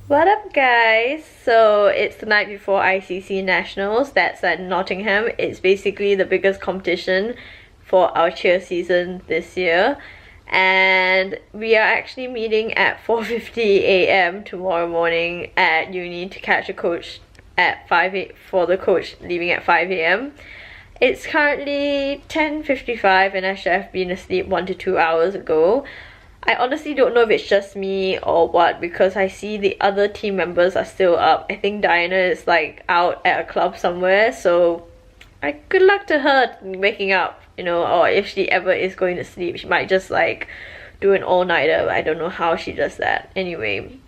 What up, guys? So it's the night before ICC Nationals. That's at Nottingham. It's basically the biggest competition for our cheer season this year. And we are actually meeting at 4:50 a.m. tomorrow morning at uni to catch a coach at 5 a for the coach leaving at 5 a.m. It's currently 10:55 and I should have been asleep 1 to 2 hours ago. I honestly don't know if it's just me or what, because I see the other team members are still up. I think Diana is like out at a club somewhere, so good luck to her waking up, you know, or if she ever is going to sleep, she might just like do an all-nighter. I don't know how she does that. Anyway,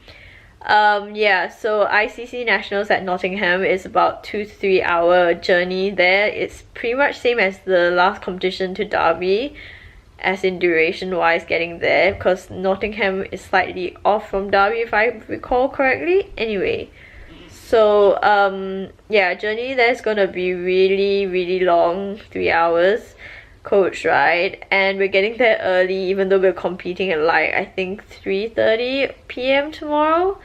yeah, so ICC Nationals at Nottingham is about 2 to 3 hour journey there. It's pretty much same as the last competition to Derby, as in duration wise getting there, because Nottingham is slightly off from Derby if I recall correctly. Anyway, so yeah, journey there's gonna be really long, 3 hours coach ride, and we're getting there early even though we're competing at like I think 3:30 p.m. tomorrow.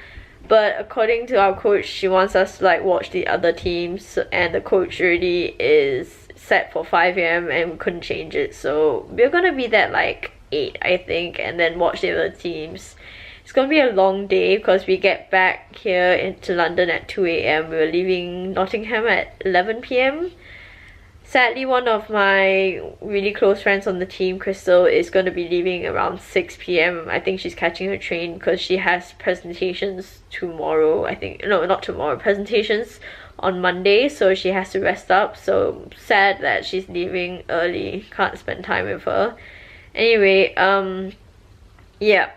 But according to our coach, she wants us to like watch the other teams, and the coach already is set for 5 a.m. and we couldn't change it, so we're gonna be there like 8 I think, and then watch the other teams. It's gonna be a long day because we get back here into London at 2 a.m. We're leaving Nottingham at 11 p.m. Sadly, one of my really close friends on the team, Crystal, is going to be leaving around 6 p.m. I think she's catching her train because she has presentations tomorrow. I think, no, not tomorrow, presentations on Monday, so she has to rest up. So sad that she's leaving early, can't spend time with her. Anyway, yeah,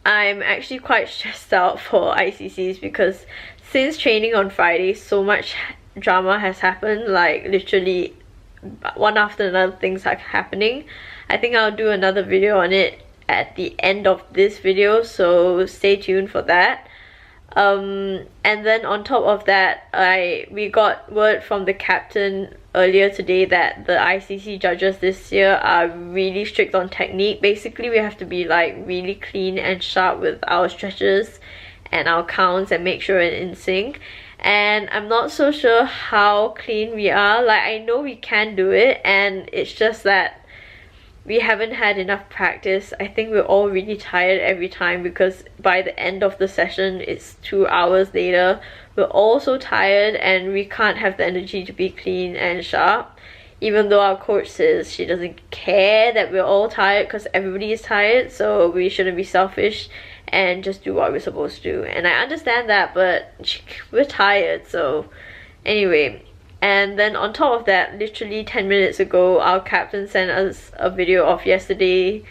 I'm actually quite stressed out for ICCs because since training on Friday, so much drama has happened, like literally one after another things are happening. I think I'll do another video on it at the end of this video, so stay tuned for that. And then on top of that, we got word from the captain earlier today that the ICC judges this year are really strict on technique. Basically, we have to be like really clean and sharp with our stretches and our counts and make sure it's in sync. And I'm not so sure how clean we are. Like, I know we can do it, and it's just that we haven't had enough practice. I think we're all really tired every time because by the end of the session, it's 2 hours later. We're all so tired and we can't have the energy to be clean and sharp. Even though our coach says she doesn't care that we're all tired because everybody is tired, so we shouldn't be selfish and just do what we're supposed to do. And I understand that, but we're tired, so anyway. And then on top of that, literally 10 minutes ago, our captain sent us a video of yesterday,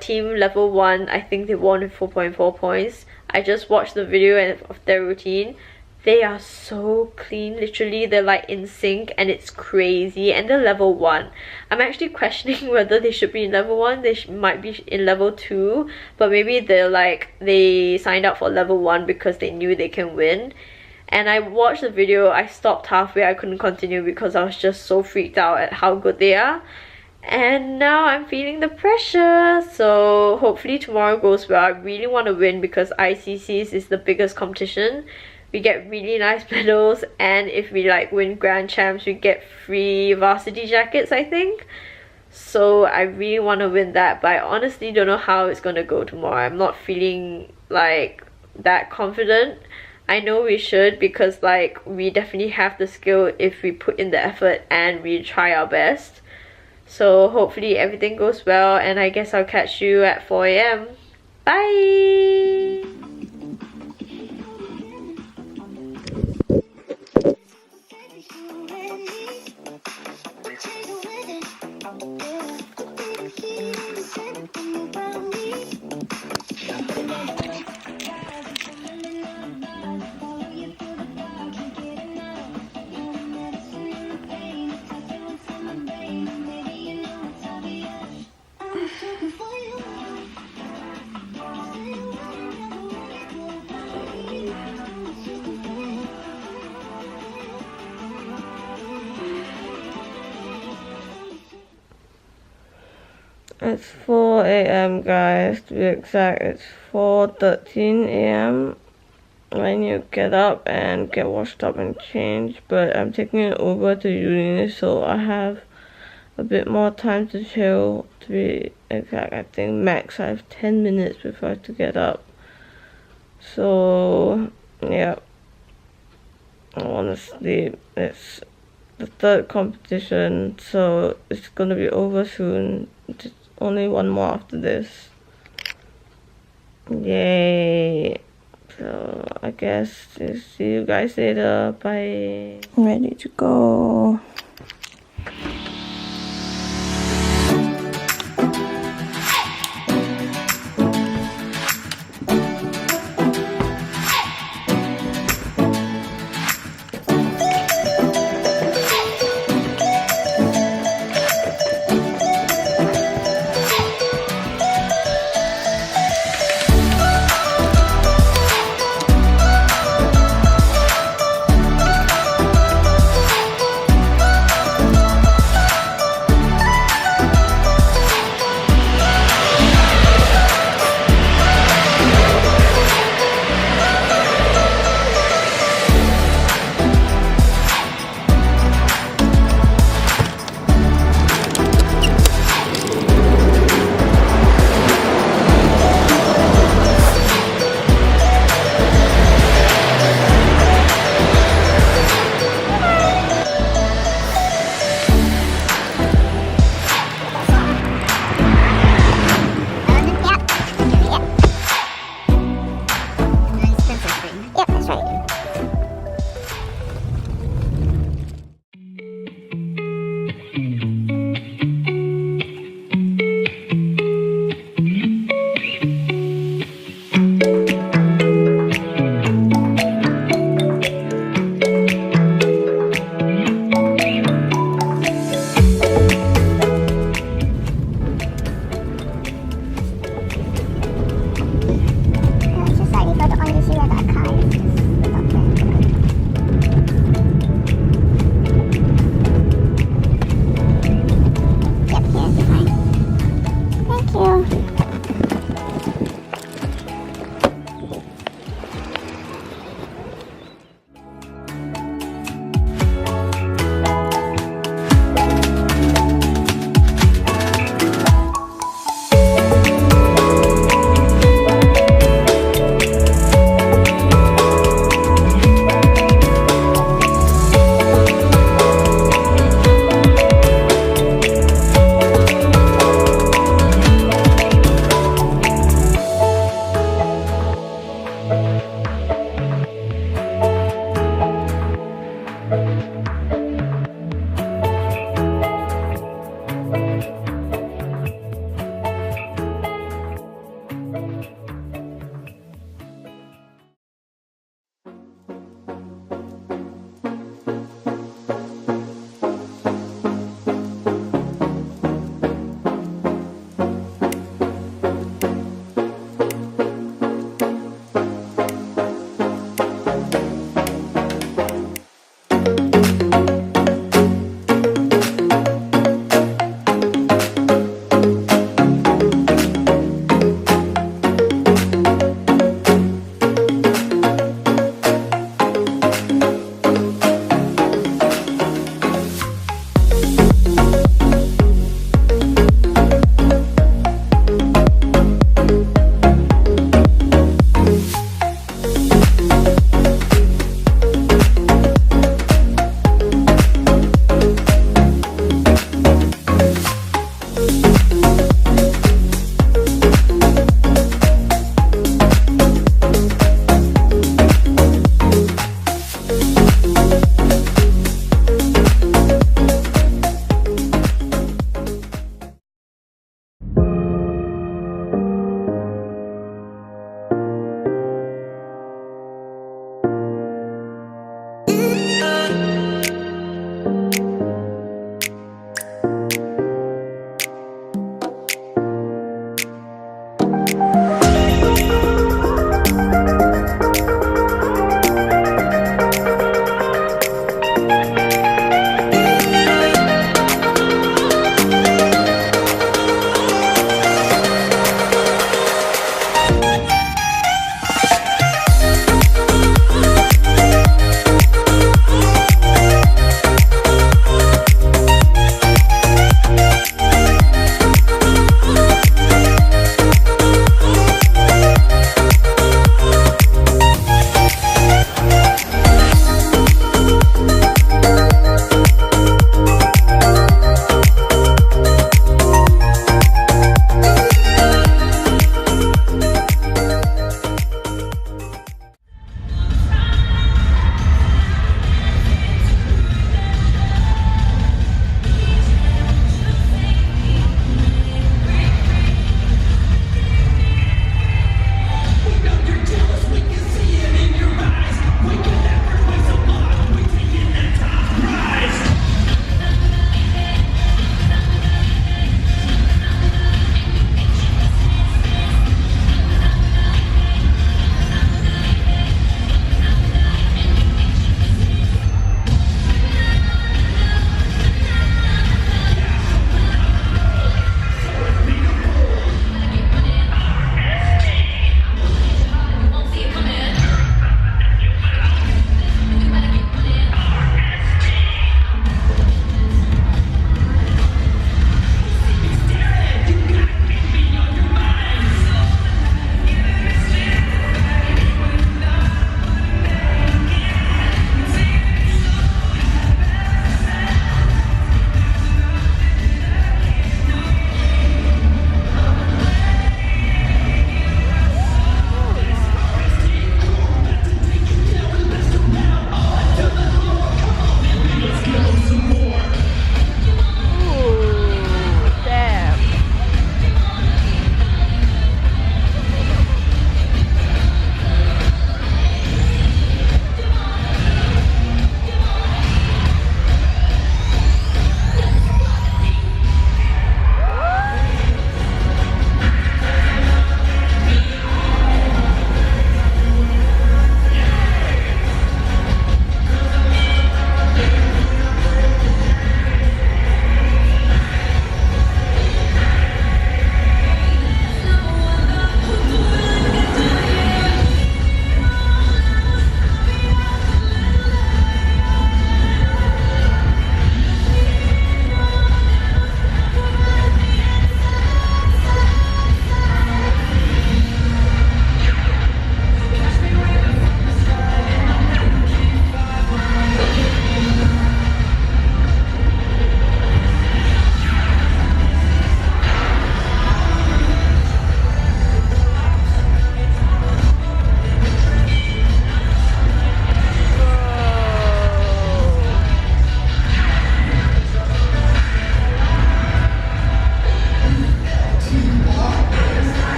team level 1. I think they won with 4.4 points. I just watched the video of their routine. They are so clean, literally they're like in sync, and it's crazy. And they're level 1. I'm actually questioning whether they should be in level 1. They might be in level 2, but maybe they signed up for level 1 because they knew they can win. And I watched the video, I stopped halfway, I couldn't continue because I was just so freaked out at how good they are. And now I'm feeling the pressure, so hopefully tomorrow goes well. I really want to win because ICCs is the biggest competition. We get really nice medals, and if we like win grand champs, we get free varsity jackets, I think. So I really want to win that, but I honestly don't know how it's gonna go tomorrow. I'm not feeling like that confident. I know we should, because like we definitely have the skill if we put in the effort and we try our best. So hopefully everything goes well, and I guess I'll catch you at 4 a.m. Bye! It's 4 a.m. guys, to be exact. It's 4:13 a.m. I need to get up and get washed up and change, but I'm taking it over to uni, so I have a bit more time to chill. To be exact, I think max I have 10 minutes before I have to get up. So yeah, I want to sleep. It's the third competition, so it's gonna be over soon. Just only one more after this. Yay! So I guess see you guys later. Bye. Ready to go.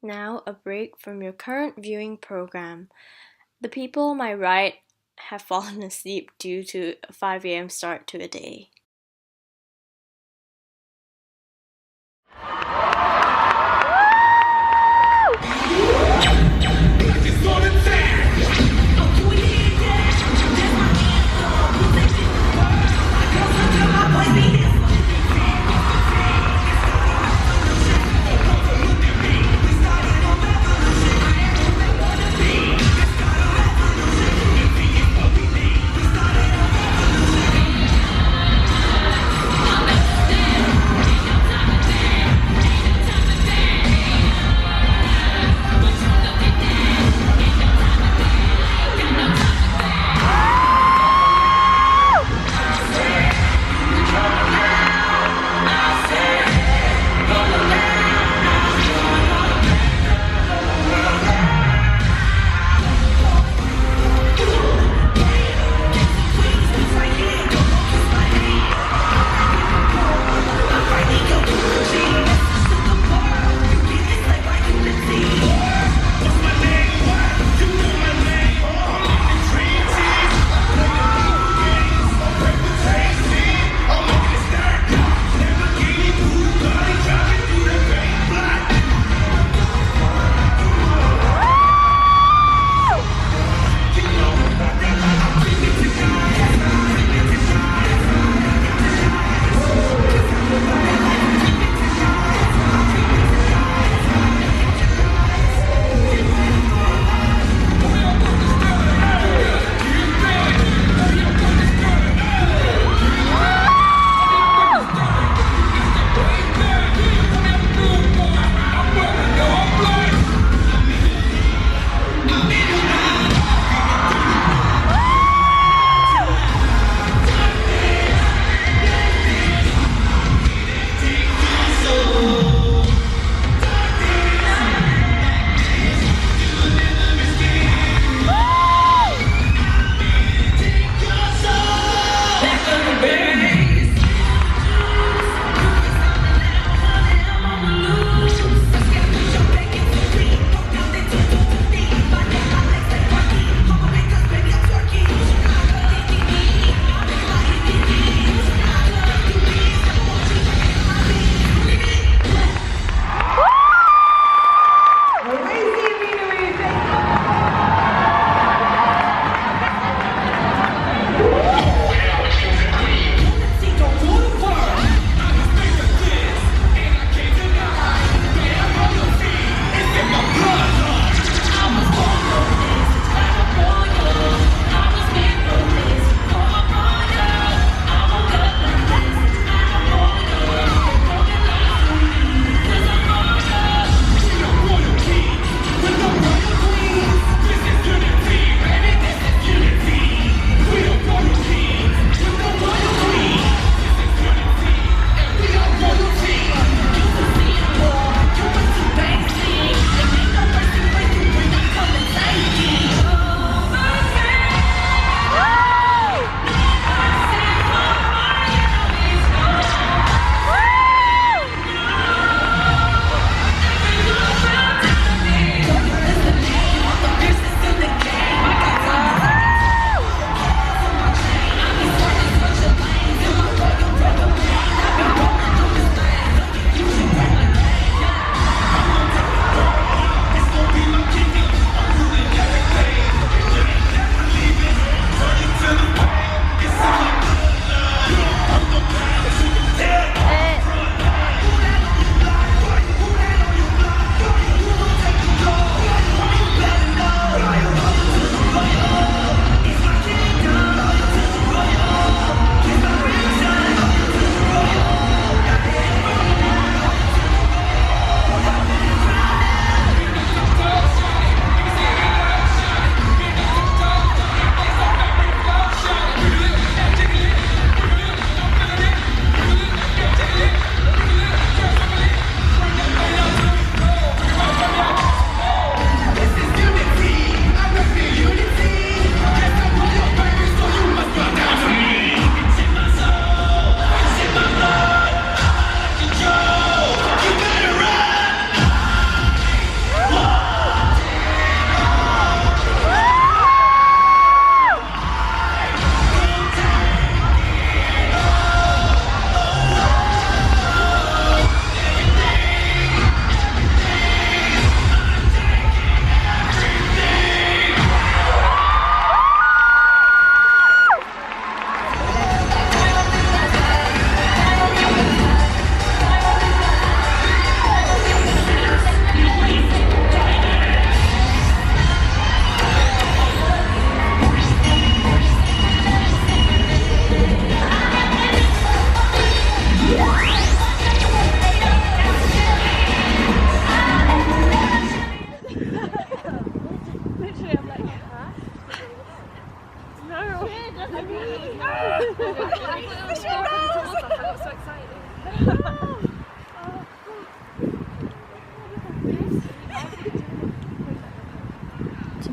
Now, a break from your current viewing program. The people on my right have fallen asleep due to a 5 a.m. start to a day.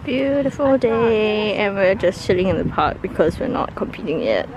Beautiful day, and we're just chilling in the park because we're not competing yet.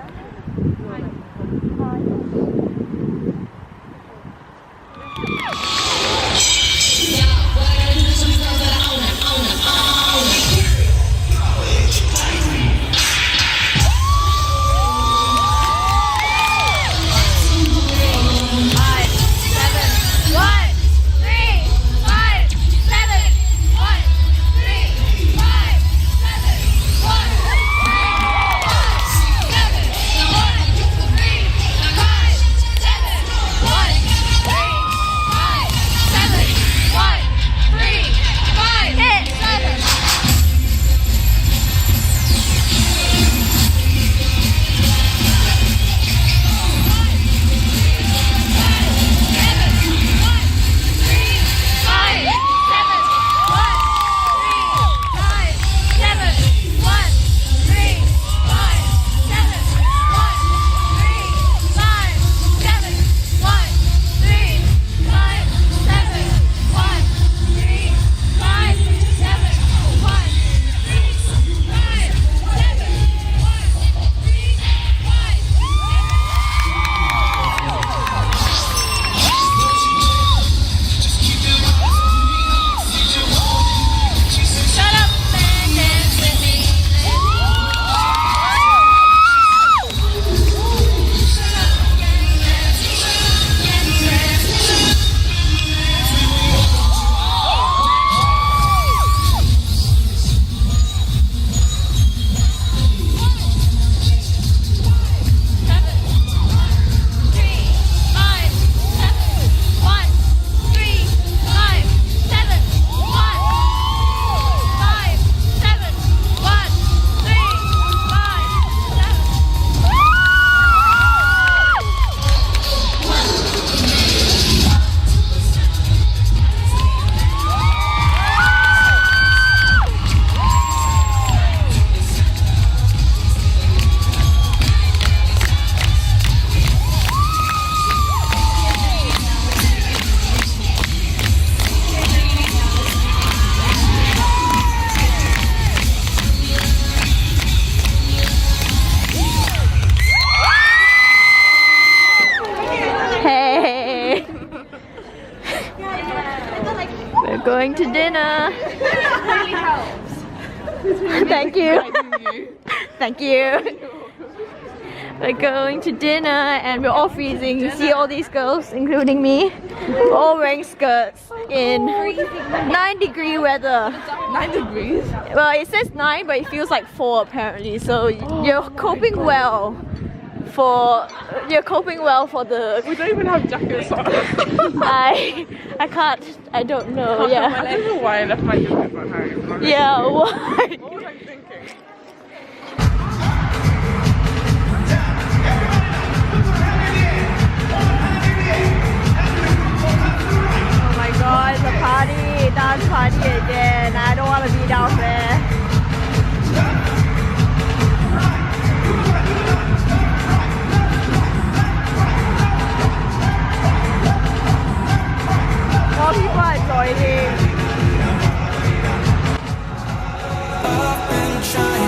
We're going to dinner. Really helps. Thank you. Thank you. We're going to dinner and we're all freezing. You see all these girls, including me, we're all wearing skirts in 9-degree weather. 9 degrees? Well, it says 9, but it feels like 4 apparently. So you're coping well for the. We don't even have jackets on. I can't. I don't know. Yeah. I don't know why I left my jacket at home. Yeah. Why? What was I thinking? Oh my god, it's a party, dance party again. I don't want to be down there. More people are joining. I've been trying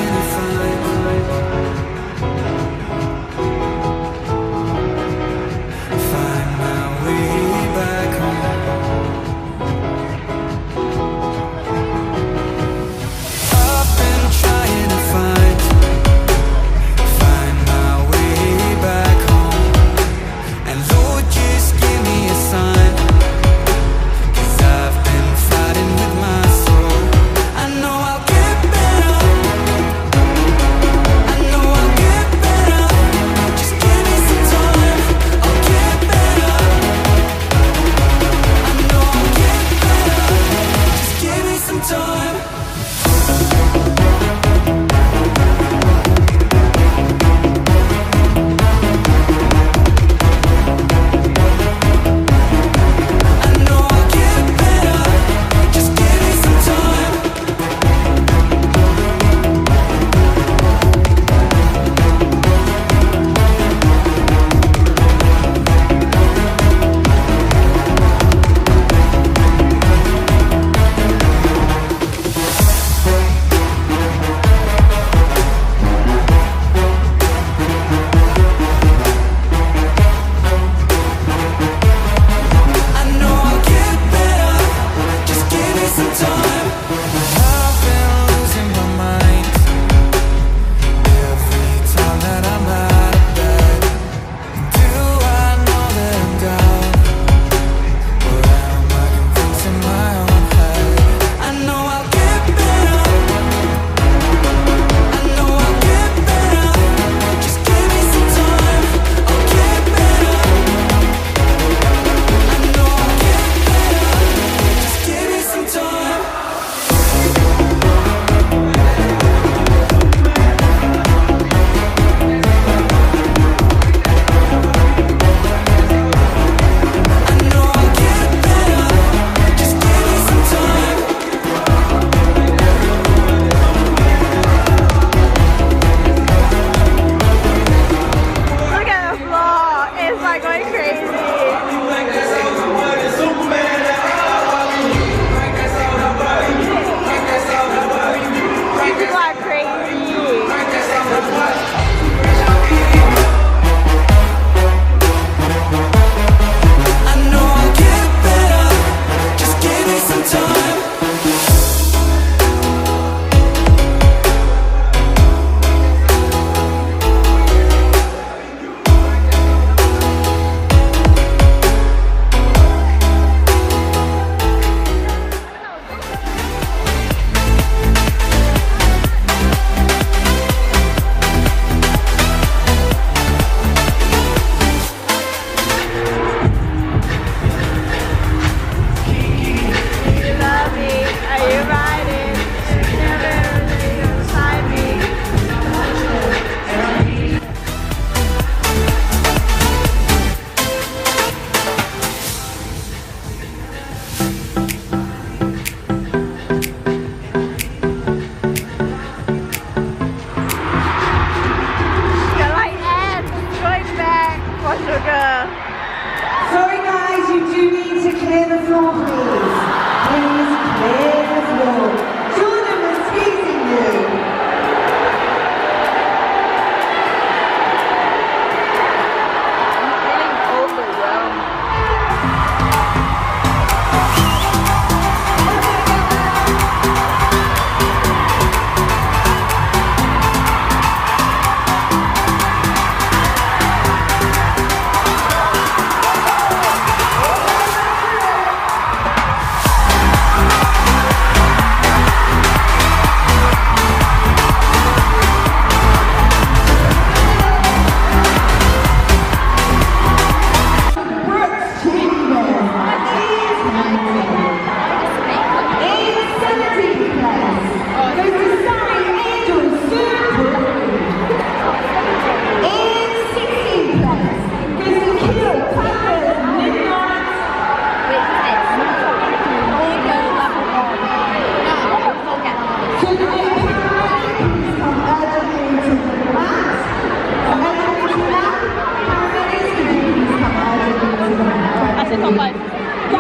I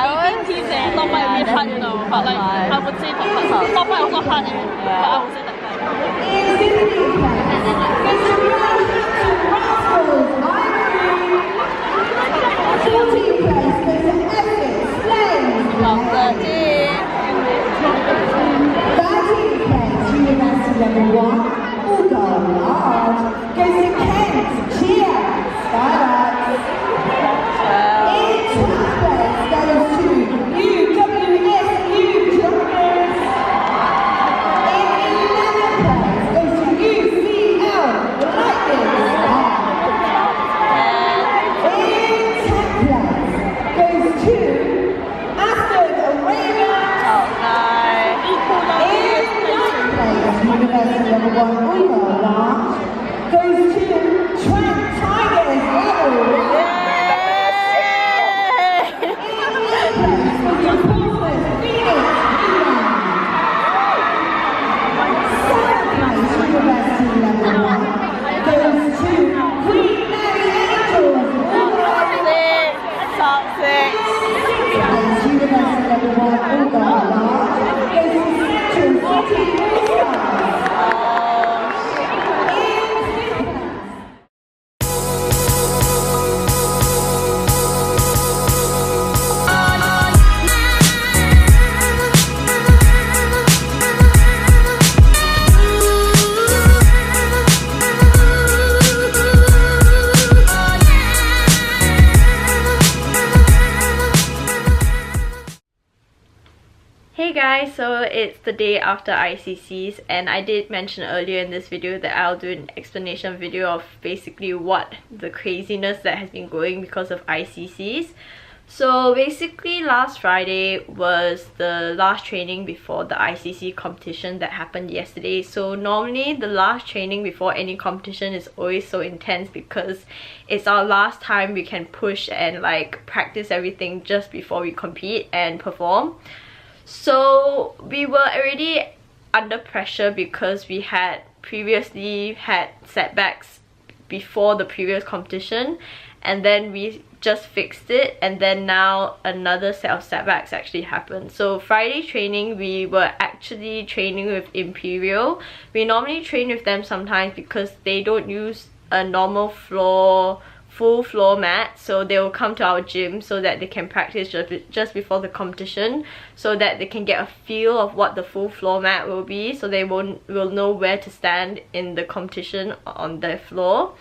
always think that top 5 a bit hard, you know, but like I would say top 5. Top 5 also hard, but I would say top 5. Hey guys, so it's the day after ICCs, and I did mention earlier in this video that I'll do an explanation video of basically what the craziness that has been going because of ICCs. So basically last Friday was the last training before the ICC competition that happened yesterday. So normally the last training before any competition is always so intense because it's our last time we can push and like practice everything just before we compete and perform. So we were already under pressure because we had previously had setbacks before the previous competition, and then we just fixed it, and then now another set of setbacks actually happened. So Friday training, we were actually training with Imperial. We normally train with them sometimes because they don't use a normal full floor mat, so they will come to our gym so that they can practice just before the competition, so that they can get a feel of what the full floor mat will be, so they will know where to stand in the competition on their floor.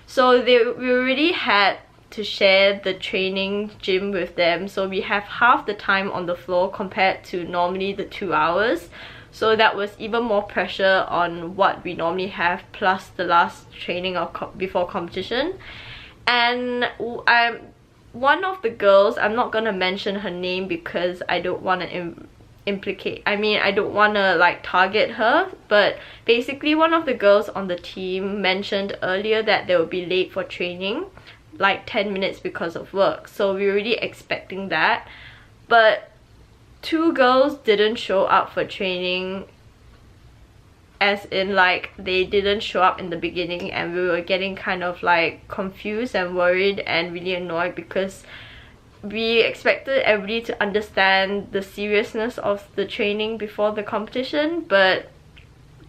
So we already had to share the training gym with them, so we have half the time on the floor compared to normally the 2 hours. So that was even more pressure on what we normally have, plus the last training before competition. And one of the girls, I'm not gonna mention her name because I don't want to I don't want to like target her, but basically one of the girls on the team mentioned earlier that they will be late for training, like 10 minutes because of work. So we were already expecting that, but 2 girls didn't show up for training, as in like they didn't show up in the beginning, and we were getting kind of like confused and worried and really annoyed because we expected everybody to understand the seriousness of the training before the competition. But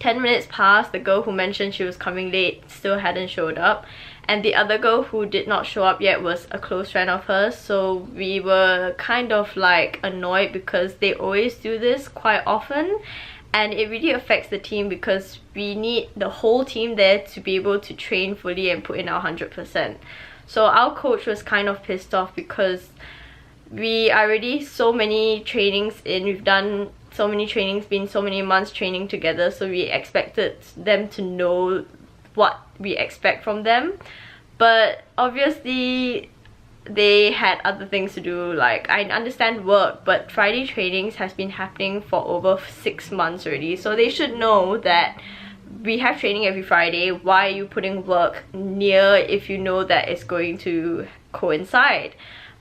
10 minutes passed, the girl who mentioned she was coming late still hadn't showed up, and the other girl who did not show up yet was a close friend of hers. So we were kind of like annoyed because they always do this quite often, and it really affects the team because we need the whole team there to be able to train fully and put in our 100%. So our coach was kind of pissed off because we are already so many trainings in, we've done so many trainings, been so many months training together, so we expected them to know what we expect from them. But obviously they had other things to do. Like, I understand work, but Friday trainings has been happening for over 6 months already, so they should know that we have training every Friday. Why are you putting work near if you know that it's going to coincide?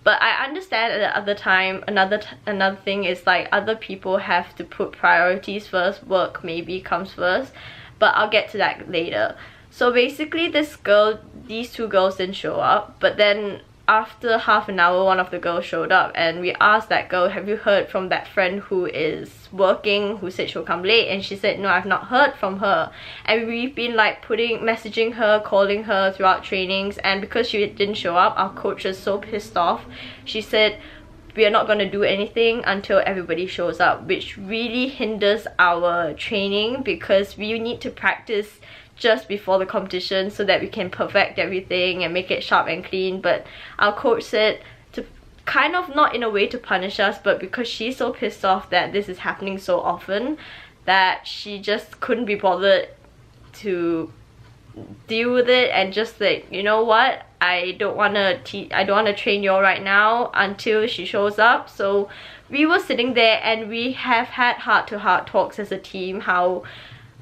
But I understand at the other time, another thing is like other people have to put priorities first. Work maybe comes first, but I'll get to that later. So basically these 2 girls didn't show up, but then after half an hour, one of the girls showed up, and we asked that girl, have you heard from that friend who is working, who said she'll come late? And she said, no, I've not heard from her. And we've been like messaging her, calling her throughout trainings, and because she didn't show up, our coach is so pissed off. She said, we are not going to do anything until everybody shows up, which really hinders our training, because we need to practice just before the competition so that we can perfect everything and make it sharp and clean. But our coach said, to kind of, not in a way to punish us, but because she's so pissed off that this is happening so often, that she just couldn't be bothered to deal with it, and just like, you know what, I don't want to train you all right now until she shows up. So we were sitting there and we have had heart-to-heart talks as a team, how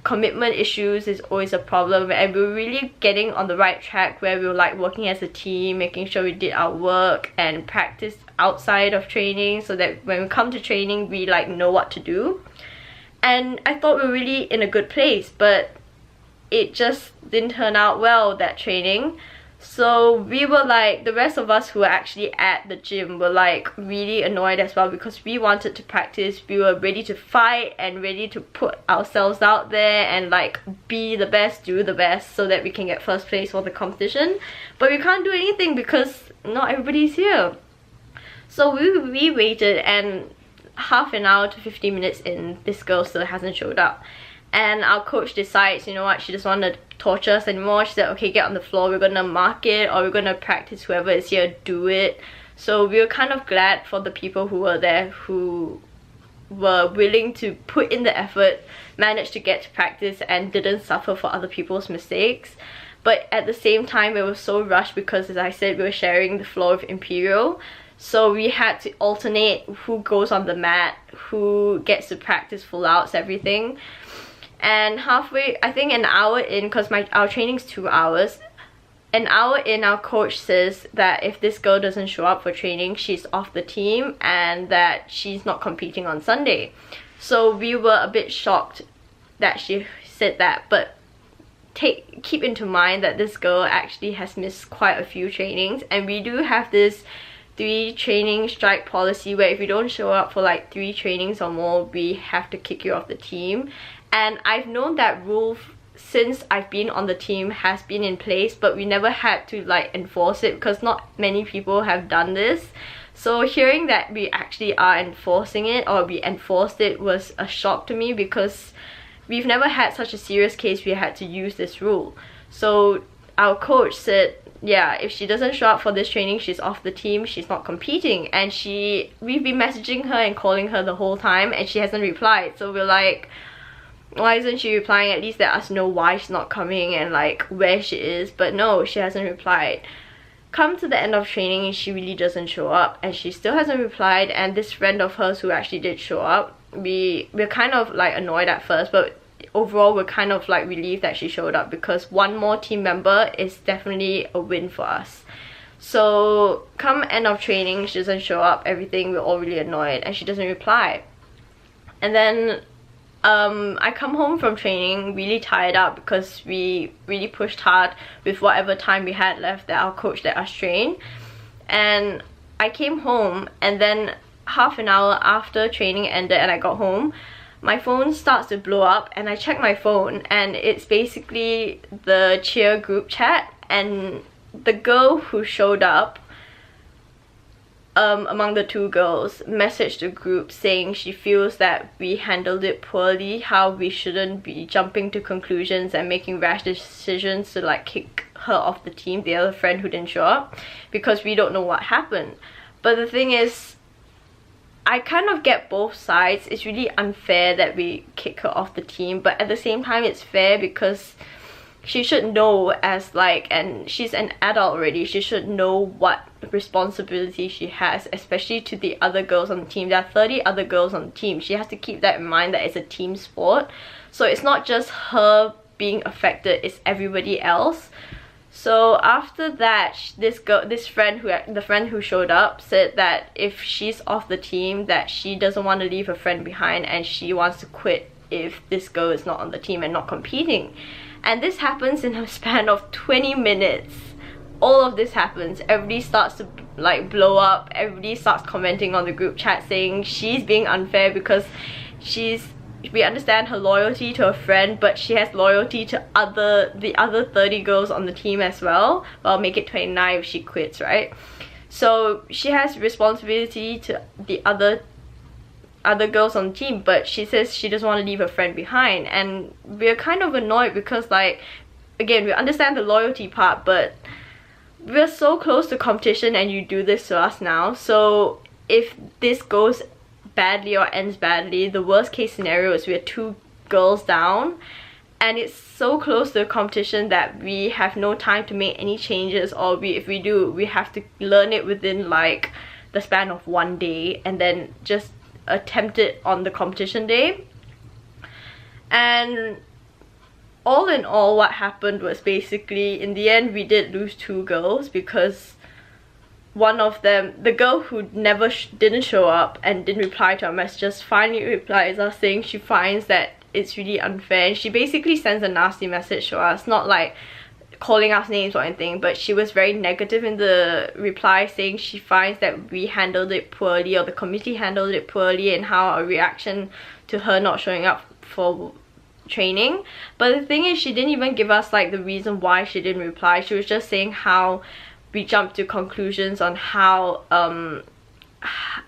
commitment issues is always a problem, and we're really getting on the right track where we were like working as a team, making sure we did our work and practice outside of training, so that when we come to training we like know what to do. And I thought we were really in a good place, but it just didn't turn out well, that training. So we were like, the rest of us who were actually at the gym were like really annoyed as well, because we wanted to practice, we were ready to fight and ready to put ourselves out there and like be the best, do the best, so that we can get first place for the competition. But we can't do anything because not everybody's here. So we waited, and half an hour to 15 minutes in, this girl still hasn't showed up. And our coach decides, you know what, she doesn't want to torture us anymore. She said, okay, get on the floor, we're gonna mark it, or we're gonna practice, whoever is here, do it. So we were kind of glad for the people who were there, who were willing to put in the effort, managed to get to practice and didn't suffer for other people's mistakes. But at the same time, it was so rushed because, as I said, we were sharing the floor with Imperial. So we had to alternate who goes on the mat, who gets to practice full outs, everything. And halfway, I think an hour in, because our training's 2 hours, an hour in, our coach says that if this girl doesn't show up for training, she's off the team and that she's not competing on Sunday. So we were a bit shocked that she said that, but keep into mind that this girl actually has missed quite a few trainings, and we do have this 3 training strike policy where if you don't show up for like 3 trainings or more, we have to kick you off the team. And I've known that rule since I've been on the team, has been in place, but we never had to like enforce it because not many people have done this. So hearing that we actually are enforcing it, or we enforced it, was a shock to me, because we've never had such a serious case we had to use this rule. So our coach said, yeah, if she doesn't show up for this training, she's off the team, she's not competing. And we've been messaging her and calling her the whole time and she hasn't replied. So we're like, why isn't she replying? At least let us know why she's not coming and like where she is. But no, she hasn't replied. Come to the end of training and she really doesn't show up, and she still hasn't replied. And this friend of hers who actually did show up, we're kind of like annoyed at first, but overall we're kind of like relieved that she showed up, because one more team member is definitely a win for us. So come end of training, she doesn't show up, everything, we're all really annoyed, and she doesn't reply. And then I come home from training really tired out, because we really pushed hard with whatever time we had left that our coach let us train. And I came home, and then half an hour after training ended and I got home, my phone starts to blow up, and I check my phone and it's basically the cheer group chat, and the girl who showed up among the 2 girls messaged the group saying she feels that we handled it poorly, how we shouldn't be jumping to conclusions and making rash decisions to like kick her off the team, the other friend who didn't show up, because we don't know what happened. But the thing is, I kind of get both sides. It's really unfair that we kick her off the team, but at the same time it's fair because she should know, as like, and she's an adult already, she should know what responsibility she has, especially to the other girls on the team. There are 30 other girls on the team. She has to keep that in mind, that it's a team sport. So it's not just her being affected, it's everybody else. So after that, the friend who showed up said that if she's off the team, that she doesn't want to leave her friend behind and she wants to quit if this girl is not on the team and not competing. And this happens in a span of 20 minutes all of this happens, everybody starts to like blow up, everybody starts commenting on the group chat saying she's being unfair because we understand her loyalty to her friend, but she has loyalty to the other 30 girls on the team as well. Well, make it 29 if she quits, right? So she has responsibility to the other girls on the team, but she says she doesn't want to leave her friend behind, and we're kind of annoyed because, like, again, we understand the loyalty part, but we're so close to competition and you do this to us now. So if this goes badly or ends badly, the worst case scenario is we're 2 girls down, and it's so close to the competition that we have no time to make any changes, or if we do, we have to learn it within like the span of 1 day and then just attempt it on the competition day. And all in all, what happened was basically, in the end, we did lose 2 girls because one of them, the girl who didn't show up and didn't reply to our messages, finally replies us saying she finds that it's really unfair, and she basically sends a nasty message to us, not like calling us names or anything, but she was very negative in the reply, saying she finds that we handled it poorly, or the committee handled it poorly, and how our reaction to her not showing up for training. But the thing is, she didn't even give us like the reason why she didn't reply. She was just saying how we jumped to conclusions on how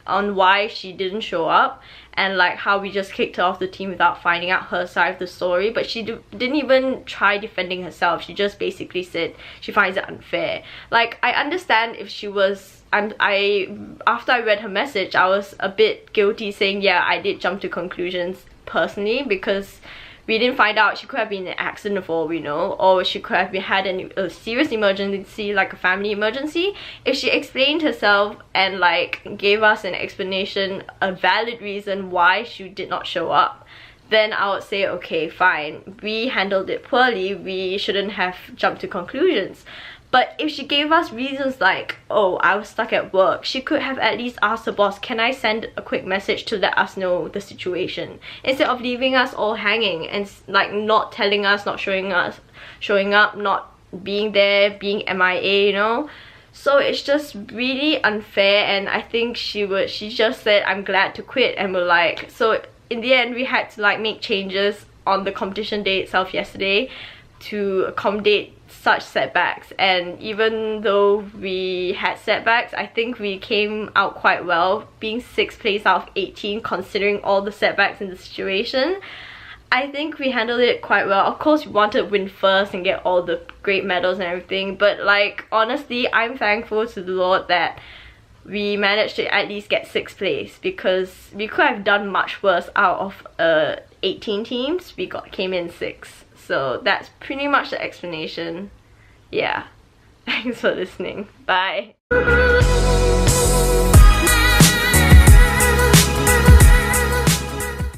on why she didn't show up, and like how we just kicked her off the team without finding out her side of the story. But she didn't even try defending herself. She just basically said she finds it unfair. Like, I understand if she was, after I read her message, I was a bit guilty saying, yeah, I did jump to conclusions personally, because we didn't find out. She could have been in an accident for all we know, or she could have had a serious emergency, like a family emergency. If she explained herself and like gave us an explanation, a valid reason why she did not show up, then I would say, okay, fine, we handled it poorly, we shouldn't have jumped to conclusions. But if she gave us reasons like, oh, I was stuck at work, she could have at least asked the boss, can I send a quick message to let us know the situation, instead of leaving us all hanging and like not telling us, not showing up, not being there, being MIA, you know. So it's just really unfair, and I think she just said, I'm glad to quit, and we're like, so in the end we had to like make changes on the competition day itself yesterday to accommodate such setbacks. And even though we had setbacks, I think we came out quite well, being 6th place out of 18, considering all the setbacks in the situation. I think we handled it quite well. Of course, we wanted to win first and get all the great medals and everything, but like, honestly, I'm thankful to the Lord that we managed to at least get 6th place, because we could have done much worse. Out of 18 teams, we came in 6th. So that's pretty much the explanation. Yeah. Thanks for listening. Bye.